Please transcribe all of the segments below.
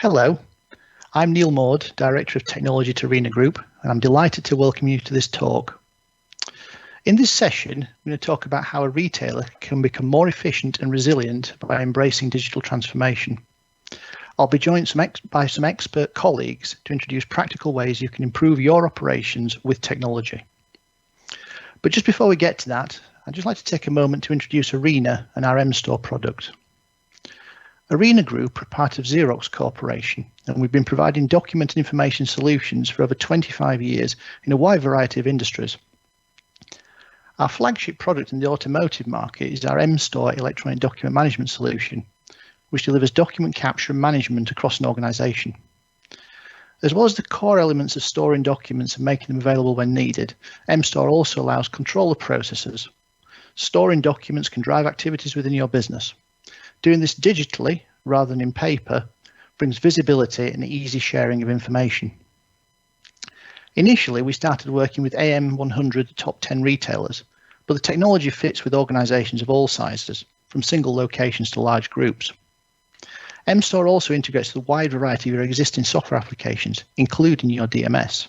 Hello, I'm Neil Maud, Director of Technology at Arena Group, and I'm delighted to welcome you to this talk. In this session, I'm going to talk about how a retailer can become more efficient and resilient by embracing digital transformation. I'll be joined by some expert colleagues to introduce practical ways you can improve your operations with technology. But just before we get to that, I'd just like to take a moment to introduce Arena and our M-Store product. Arena Group are part of Xerox Corporation, and we've been providing document and information solutions for over 25 years in a wide variety of industries. Our flagship product in the automotive market is our M-Store electronic document management solution, which delivers document capture and management across an organisation. As well as the core elements of storing documents and making them available when needed, M-Store also allows control of processes. Storing documents can drive activities within your business. Doing this digitally, rather than in paper, brings visibility and easy sharing of information. Initially, we started working with AM 100 top 10 retailers, but the technology fits with organisations of all sizes, from single locations to large groups. M-Store also integrates the wide variety of your existing software applications, including your DMS.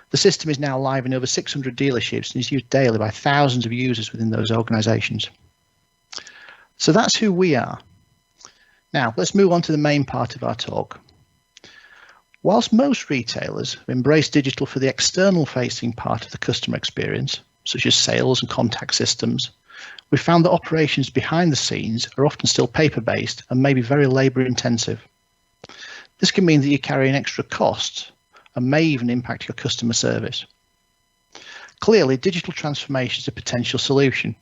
The system is now live in over 600 dealerships and is used daily by thousands of users within those organisations. So that's who we are. Now, let's move on to the main part of our talk. Whilst most retailers have embraced digital for the external facing part of the customer experience, such as sales and contact systems, we found that operations behind the scenes are often still paper-based and may be very labour-intensive. This can mean that you carry an extra cost and may even impact your customer service. Clearly, digital transformation is a potential solution,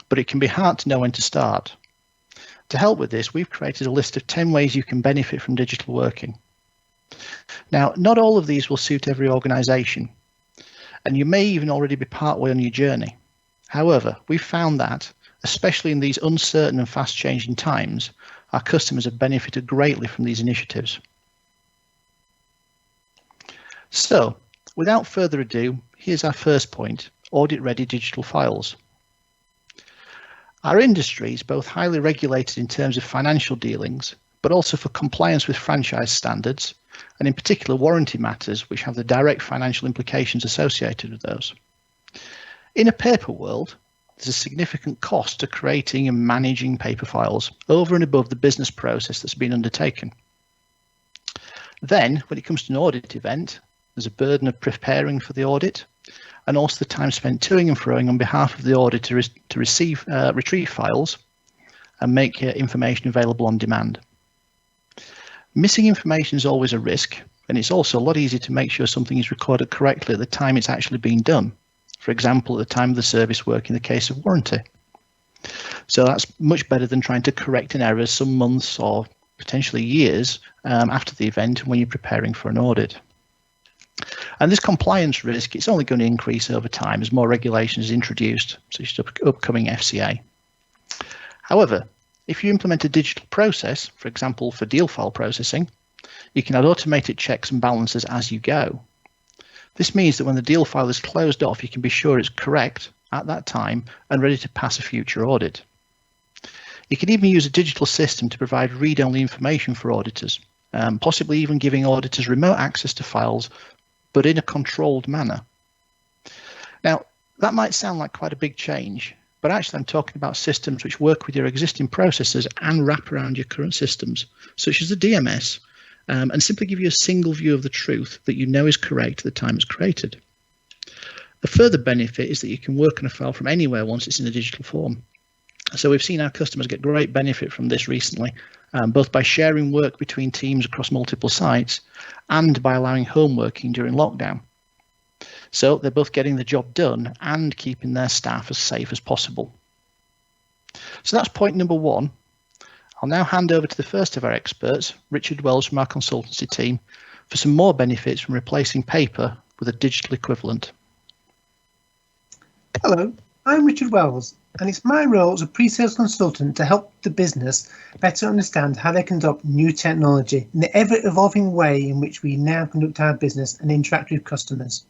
but it can be hard to know when to start. To help with this, we've created a list of 10 ways you can benefit from digital working. Now, not all of these will suit every organisation, and you may even already be partway on your journey. However, we've found that, especially in these uncertain and fast-changing times, our customers have benefited greatly from these initiatives. So, without further ado, here's our first point: audit-ready digital files. Our industry is both highly regulated in terms of financial dealings, but also for compliance with franchise standards, and in particular warranty matters, which have the direct financial implications associated with those. In a paper world, there's a significant cost to creating and managing paper files over and above the business process that's been undertaken. Then, when it comes to an audit event, there's a burden of preparing for the audit, and also the time spent toing and froing on behalf of the auditor to retrieve files and make information available on demand. Missing information is always a risk, and it's also a lot easier to make sure something is recorded correctly at the time it's actually being done. For example, at the time of the service work in the case of warranty. So that's much better than trying to correct an error some months or potentially years after the event when you're preparing for an audit. And this compliance risk, it's only going to increase over time as more regulation is introduced, such as upcoming FCA. However, if you implement a digital process, for example, for deal file processing, you can add automated checks and balances as you go. This means that when the deal file is closed off, you can be sure it's correct at that time and ready to pass a future audit. You can even use a digital system to provide read-only information for auditors, possibly even giving auditors remote access to files, but in a controlled manner. Now, that might sound like quite a big change, but actually I'm talking about systems which work with your existing processes and wrap around your current systems, such as the DMS, and simply give you a single view of the truth that you know is correct at the time it's created. A further benefit is that you can work on a file from anywhere once it's in a digital form. So we've seen our customers get great benefit from this recently, both by sharing work between teams across multiple sites and by allowing home working during lockdown. So they're both getting the job done and keeping their staff as safe as possible. So that's point number one. I'll now hand over to the first of our experts, Richard Wells from our consultancy team, for some more benefits from replacing paper with a digital equivalent. Hello, I'm Richard Wells, and it's my role as a pre-sales consultant to help the business better understand how they can adopt new technology in the ever-evolving way in which we now conduct our business and interact with customers.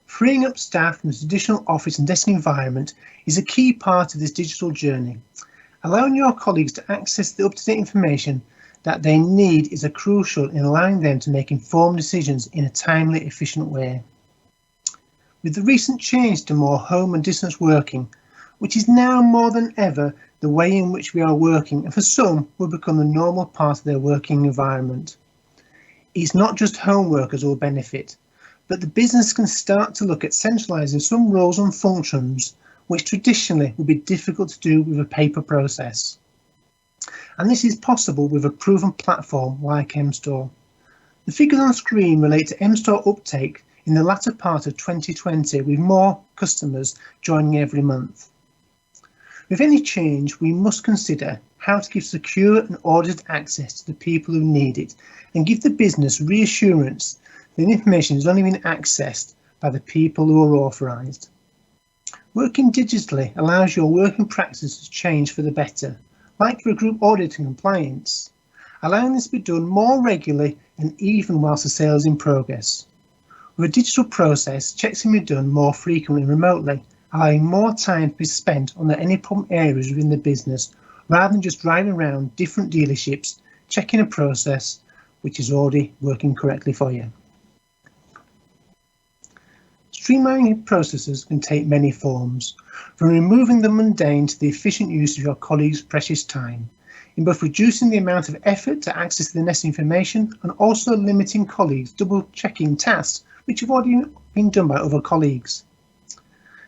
Freeing up staff from the traditional office and desk environment is a key part of this digital journey. Allowing your colleagues to access the up-to-date information that they need is crucial in allowing them to make informed decisions in a timely, efficient way. With the recent change to more home and distance working, which is now more than ever the way in which we are working, and for some will become a normal part of their working environment. It's not just home workers who will benefit, but the business can start to look at centralising some roles and functions which traditionally would be difficult to do with a paper process. And this is possible with a proven platform like MStore. The figures on screen relate to MStore uptake in the latter part of 2020, with more customers joining every month. With any change, we must consider how to give secure and audited access to the people who need it, and give the business reassurance that the information has only been accessed by the people who are authorised. Working digitally allows your working practices to change for the better, like for a group audit and compliance, allowing this to be done more regularly and even whilst the sale is in progress. With a digital process, checks can be done more frequently and remotely, allowing more time to be spent on the any problem areas within the business, rather than just driving around different dealerships, checking a process which is already working correctly for you. Streamlining processes can take many forms, from removing the mundane to the efficient use of your colleagues' precious time, in both reducing the amount of effort to access the necessary information and also limiting colleagues double-checking tasks which have already been done by other colleagues.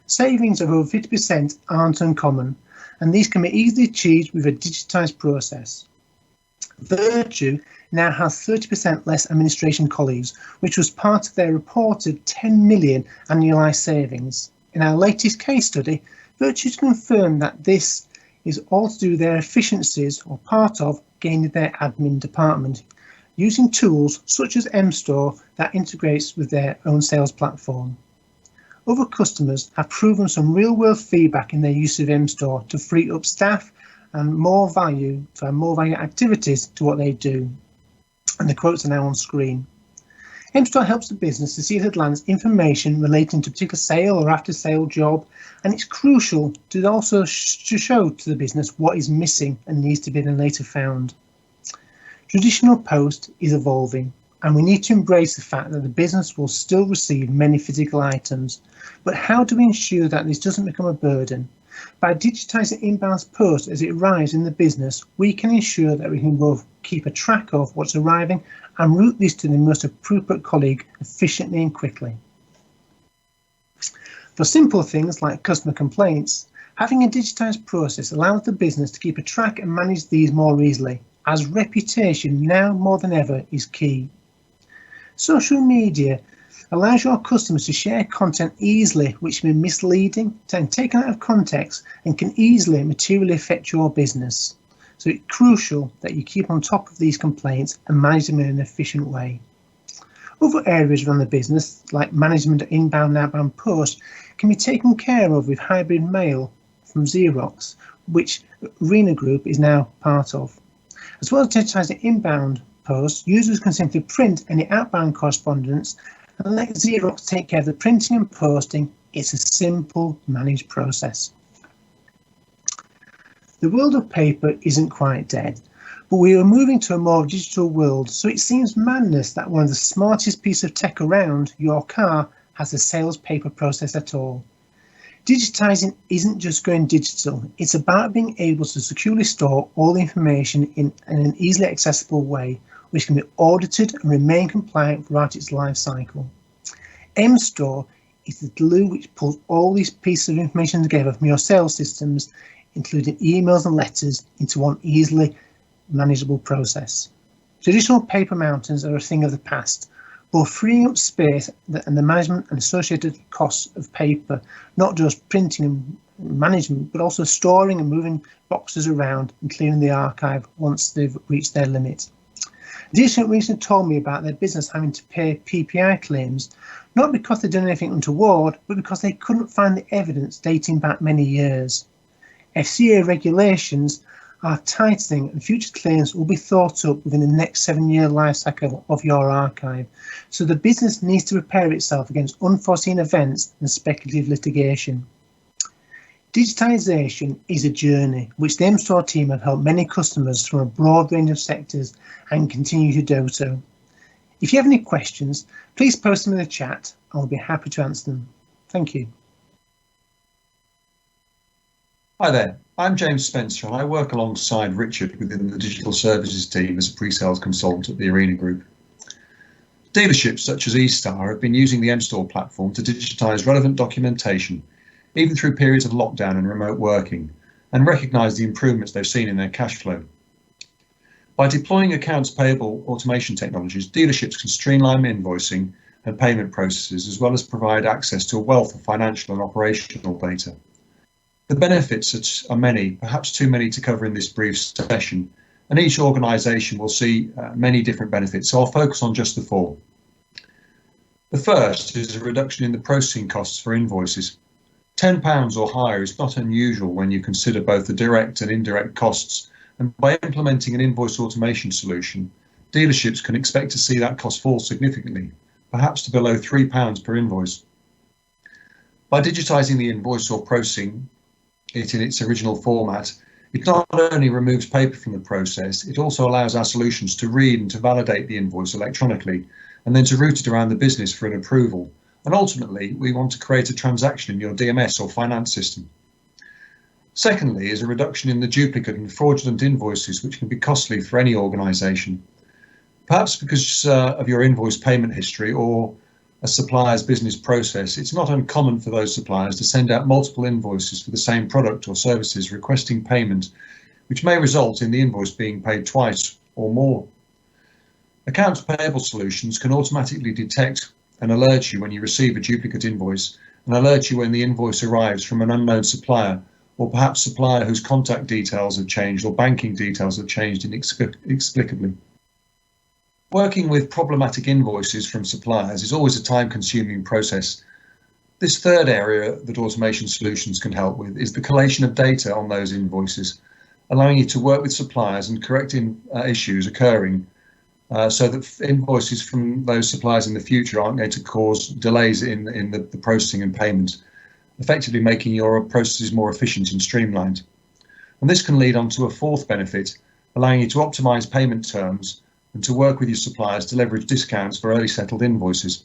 Savings of over 50% aren't uncommon, and these can be easily achieved with a digitised process. Virtue now has 30% less administration colleagues, which was part of their reported 10 million annualised savings. In our latest case study, Virtue confirmed that this is all to do with their efficiencies or part of gaining their admin department, using tools such as MStore that integrates with their own sales platform. Other customers have proven some real-world feedback in their use of MStore to free up staff and more value activities to what they do. And the quotes are now on screen. MStore helps the business to see at a glance information relating to a particular sale or after-sale job, and it's crucial to also to show to the business what is missing and needs to be then later found. Traditional post is evolving, and we need to embrace the fact that the business will still receive many physical items. But how do we ensure that this doesn't become a burden? By digitising inbound post as it arrives in the business, we can ensure that we can both keep a track of what's arriving and route this to the most appropriate colleague efficiently and quickly. For simple things like customer complaints, having a digitised process allows the business to keep a track and manage these more easily, as reputation now more than ever is key. Social media allows your customers to share content easily, which can be misleading and taken out of context and can easily materially affect your business. So it's crucial that you keep on top of these complaints and manage them in an efficient way. Other areas around the business, like management of inbound and outbound posts, can be taken care of with hybrid mail from Xerox, which Arena Group is now part of. As well as digitising inbound posts, users can simply print any outbound correspondence and let Xerox take care of the printing and posting. It's a simple, managed process. The world of paper isn't quite dead, but we are moving to a more digital world, so it seems madness that one of the smartest pieces of tech around, your car, has a sales paper process at all. Digitising isn't just going digital, it's about being able to securely store all the information in an easily accessible way, which can be audited and remain compliant throughout its life cycle. MStore is the glue which pulls all these pieces of information together from your sales systems, including emails and letters, into one easily manageable process. Traditional paper mountains are a thing of the past, both freeing up space and the management and associated costs of paper, not just printing and management, but also storing and moving boxes around and clearing the archive once they've reached their limit. A dealership recently told me about their business having to pay PPI claims, not because they'd done anything untoward, but because they couldn't find the evidence dating back many years. FCA regulations are tightening and future claims will be thought up within the next 7-year life cycle of your archive, so the business needs to prepare itself against unforeseen events and speculative litigation. Digitisation is a journey which the M-Store team have helped many customers from a broad range of sectors and continue to do so. If you have any questions, please post them in the chat and we'll be happy to answer them. Thank you. Hi there, I'm James Spencer and I work alongside Richard within the digital services team as a pre-sales consultant at the Arena Group. Dealerships such as eStar have been using the M-Store platform to digitise relevant documentation, even through periods of lockdown and remote working, and recognise the improvements they've seen in their cash flow. By deploying accounts payable automation technologies, dealerships can streamline invoicing and payment processes, as well as provide access to a wealth of financial and operational data. The benefits are many, perhaps too many to cover in this brief session, and each organisation will see many different benefits, so I'll focus on just the 4. The first is a reduction in the processing costs for invoices. £10 or higher is not unusual when you consider both the direct and indirect costs, and by implementing an invoice automation solution, dealerships can expect to see that cost fall significantly, perhaps to below £3 per invoice. By digitising the invoice or processing it in its original format, it not only removes paper from the process, it also allows our solutions to read and to validate the invoice electronically, and then to route it around the business for an approval. And ultimately, we want to create a transaction in your DMS or finance system. Secondly is a reduction in the duplicate and fraudulent invoices, which can be costly for any organisation. Perhaps because of your invoice payment history or a supplier's business process, it's not uncommon for those suppliers to send out multiple invoices for the same product or services requesting payment, which may result in the invoice being paid twice or more. Accounts payable solutions can automatically detect and alert you when you receive a duplicate invoice, and alert you when the invoice arrives from an unknown supplier, or perhaps supplier whose contact details have changed or banking details have changed inexplicably. Working with problematic invoices from suppliers is always a time-consuming process. This third area that automation solutions can help with is the collation of data on those invoices, allowing you to work with suppliers and correct issues occurring, so that invoices from those suppliers in the future aren't going to cause delays in the processing and payment, effectively making your processes more efficient and streamlined. And this can lead on to a 4th benefit, allowing you to optimise payment terms and to work with your suppliers to leverage discounts for early settled invoices.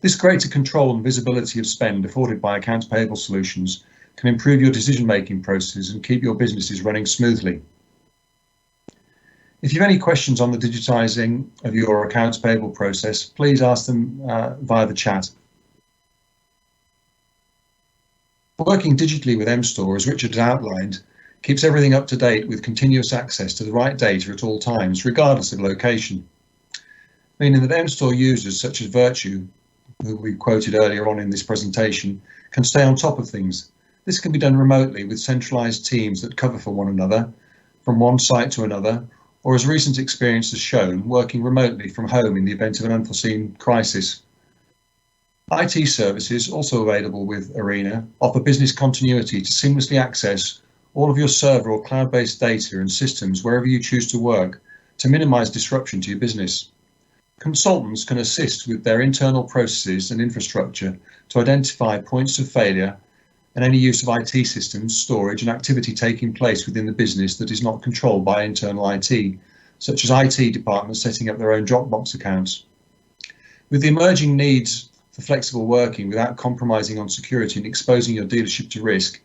This greater control and visibility of spend afforded by accounts payable solutions can improve your decision-making processes and keep your businesses running smoothly. If you have any questions on the digitising of your accounts payable process, please ask them via the chat. Working digitally with M-Store, as Richard outlined, keeps everything up to date with continuous access to the right data at all times, regardless of location. Meaning that M-Store users such as Virtue, who we quoted earlier on in this presentation, can stay on top of things. This can be done remotely with centralised teams that cover for one another, from one site to another, or as recent experience has shown, working remotely from home in the event of an unforeseen crisis. IT services, also available with Arena, offer business continuity to seamlessly access all of your server or cloud-based data and systems wherever you choose to work to minimise disruption to your business. Consultants can assist with their internal processes and infrastructure to identify points of failure and any use of IT systems, storage and activity taking place within the business that is not controlled by internal IT, such as IT departments setting up their own Dropbox accounts. With the emerging needs for flexible working without compromising on security and exposing your dealership to risk,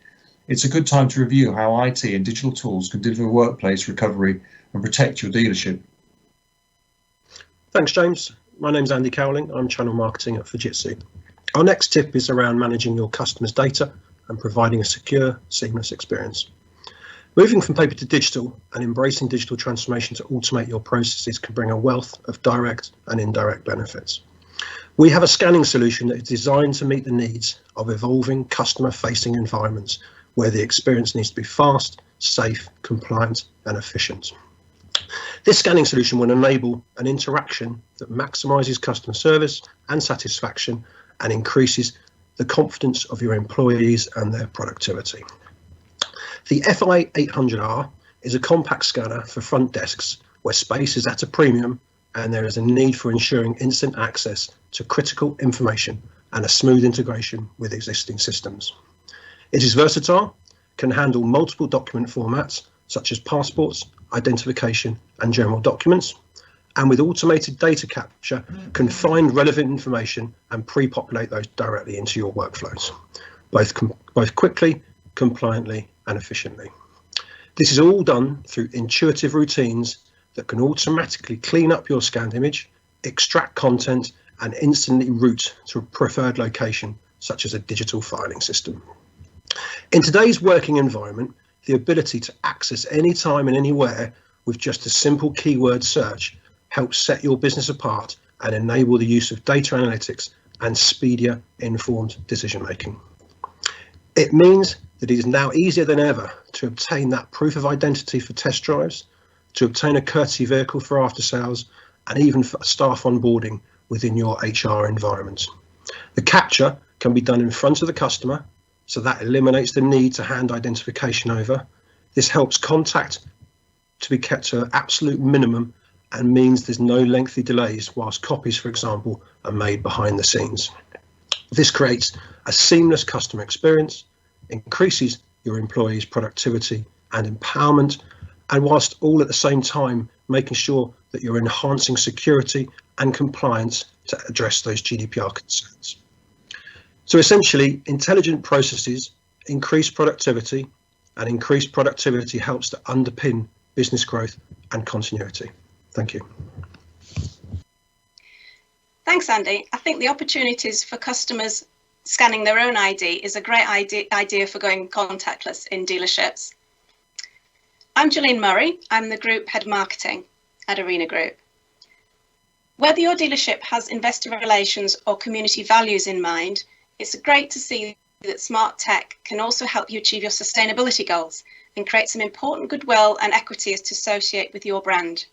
it's a good time to review how IT and digital tools can deliver workplace recovery and protect your dealership. Thanks, James. My name's Andy Cowling. I'm Channel Marketing at Fujitsu. Our next tip is around managing your customers' data and providing a secure, seamless experience. Moving from paper to digital and embracing digital transformation to automate your processes can bring a wealth of direct and indirect benefits. We have a scanning solution that is designed to meet the needs of evolving customer-facing environments where the experience needs to be fast, safe, compliant, and efficient. This scanning solution will enable an interaction that maximises customer service and satisfaction and increases the confidence of your employees and their productivity. The FI 800R is a compact scanner for front desks where space is at a premium and there is a need for ensuring instant access to critical information and a smooth integration with existing systems. It is versatile, can handle multiple document formats such as passports, identification and general documents, and with automated data capture can find relevant information and pre-populate those directly into your workflows, both quickly, compliantly and efficiently. This is all done through intuitive routines that can automatically clean up your scanned image, extract content and instantly route to a preferred location such as a digital filing system. In today's working environment, the ability to access any time and anywhere with just a simple keyword search helps set your business apart and enable the use of data analytics and speedier, informed decision making. It means that it is now easier than ever to obtain that proof of identity for test drives, to obtain a courtesy vehicle for after sales, and even for staff onboarding within your HR environment. The capture can be done in front of the customer, so that eliminates the need to hand identification over. This helps contact to be kept to an absolute minimum and means there's no lengthy delays whilst copies, for example, are made behind the scenes. This creates a seamless customer experience, increases your employees' productivity and empowerment, and whilst all at the same time making sure that you're enhancing security and compliance to address those GDPR concerns. So essentially, intelligent processes increase productivity, and increased productivity helps to underpin business growth and continuity. Thank you. Thanks, Andy. I think the opportunities for customers scanning their own ID is a great idea for going contactless in dealerships. I'm Gillian Murray. I'm the Group Head Marketing at Arena Group. Whether your dealership has investor relations or community values in mind, it's great to see that smart tech can also help you achieve your sustainability goals and create some important goodwill and equity to associate with your brand.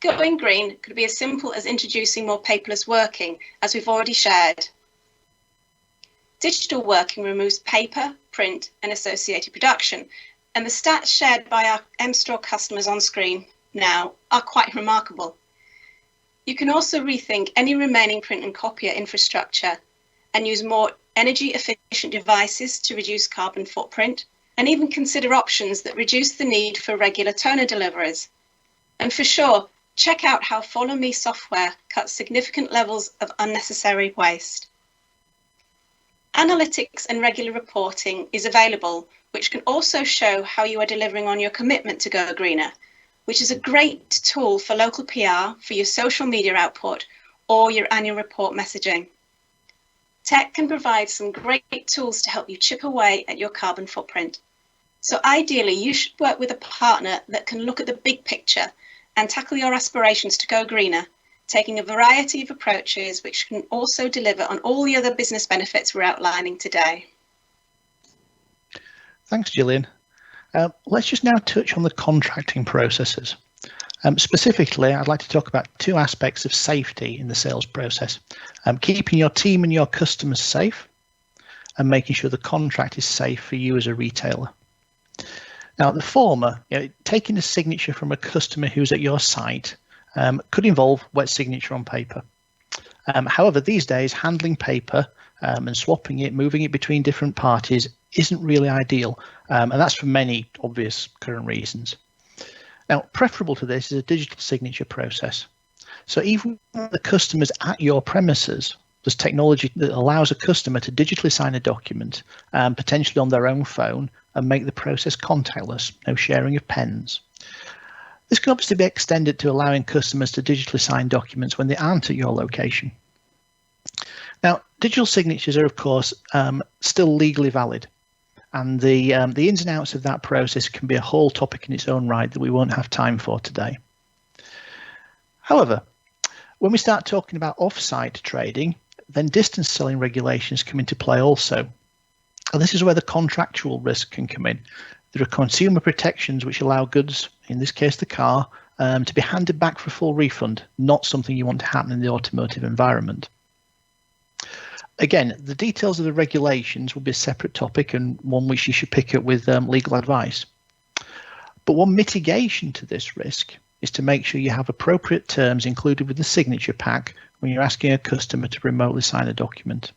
Going green could be as simple as introducing more paperless working, as we've already shared. Digital working removes paper, print and associated production, and the stats shared by our M-Store customers on screen now are quite remarkable. You can also rethink any remaining print and copier infrastructure and use more energy efficient devices to reduce carbon footprint, and even consider options that reduce the need for regular toner deliveries. And for sure, check out how Follow Me software cuts significant levels of unnecessary waste. Analytics and regular reporting is available, which can also show how you are delivering on your commitment to go greener, which is a great tool for local PR, for your social media output, or your annual report messaging. Tech can provide some great tools to help you chip away at your carbon footprint. So ideally, you should work with a partner that can look at the big picture and tackle your aspirations to go greener, taking a variety of approaches which can also deliver on all the other business benefits we're outlining today. Thanks, Gillian. Let's just now touch on the contracting processes. Specifically, I'd like to talk about two aspects of safety in the sales process, keeping your team and your customers safe and making sure the contract is safe for you as a retailer. Now, the former, taking a signature from a customer who's at your site could involve wet signature on paper. However, these days, handling paper and swapping it, moving it between different parties isn't really ideal, and that's for many obvious current reasons. Now, preferable to this is a digital signature process. So even when the customer's at your premises, there's technology that allows a customer to digitally sign a document, potentially on their own phone, and make the process contactless, no sharing of pens. This can obviously be extended to allowing customers to digitally sign documents when they aren't at your location. Now, digital signatures are, of course, still legally valid. And the ins and outs of that process can be a whole topic in its own right that we won't have time for today. However, when we start talking about off-site trading, then distance selling regulations come into play also. And this is where the contractual risk can come in. There are consumer protections which allow goods, in this case the car, to be handed back for full refund, not something you want to happen in the automotive environment. Again, the details of the regulations will be a separate topic and one which you should pick up with legal advice. But one mitigation to this risk is to make sure you have appropriate terms included with the signature pack when you're asking a customer to remotely sign a document.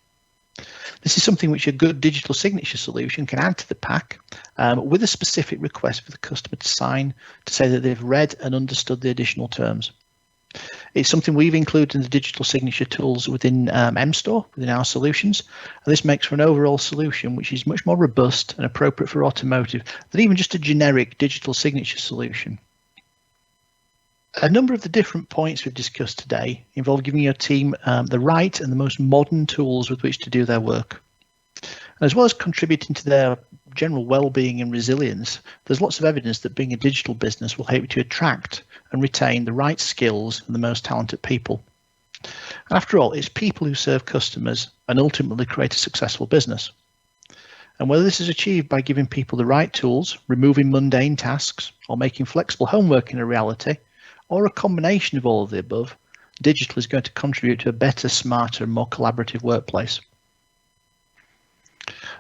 This is something which a good digital signature solution can add to the pack with a specific request for the customer to sign to say that they've read and understood the additional terms. It's something we've included in the digital signature tools within MStore, within our solutions, and this makes for an overall solution which is much more robust and appropriate for automotive than even just a generic digital signature solution. A number of the different points we've discussed today involve giving your team the right and the most modern tools with which to do their work. And as well as contributing to their general well-being and resilience, there's lots of evidence that being a digital business will help you to attract and retain the right skills and the most talented people. And after all, it's people who serve customers and ultimately create a successful business. And whether this is achieved by giving people the right tools, removing mundane tasks, or making flexible homework a reality, or a combination of all of the above, digital is going to contribute to a better, smarter, and more collaborative workplace.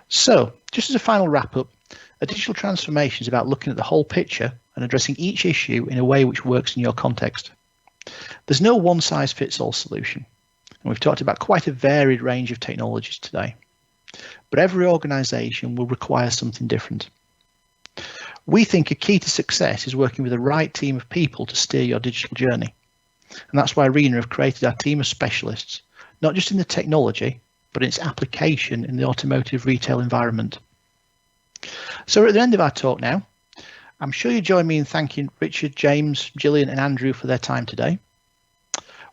So, just as a final wrap up, a digital transformation is about looking at the whole picture and addressing each issue in a way which works in your context. There's no one-size-fits-all solution, and we've talked about quite a varied range of technologies today, but every organisation will require something different. We think a key to success is working with the right team of people to steer your digital journey, and that's why Arena have created our team of specialists, not just in the technology, but in its application in the automotive retail environment. So we're at the end of our talk now. I'm sure you join me in thanking Richard, James, Gillian and Andrew for their time today.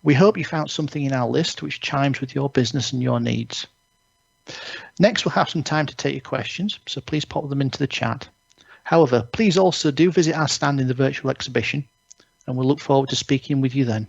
We hope you found something in our list which chimes with your business and your needs. Next, we'll have some time to take your questions, so please pop them into the chat. However, please also do visit our stand in the virtual exhibition, and we'll look forward to speaking with you then.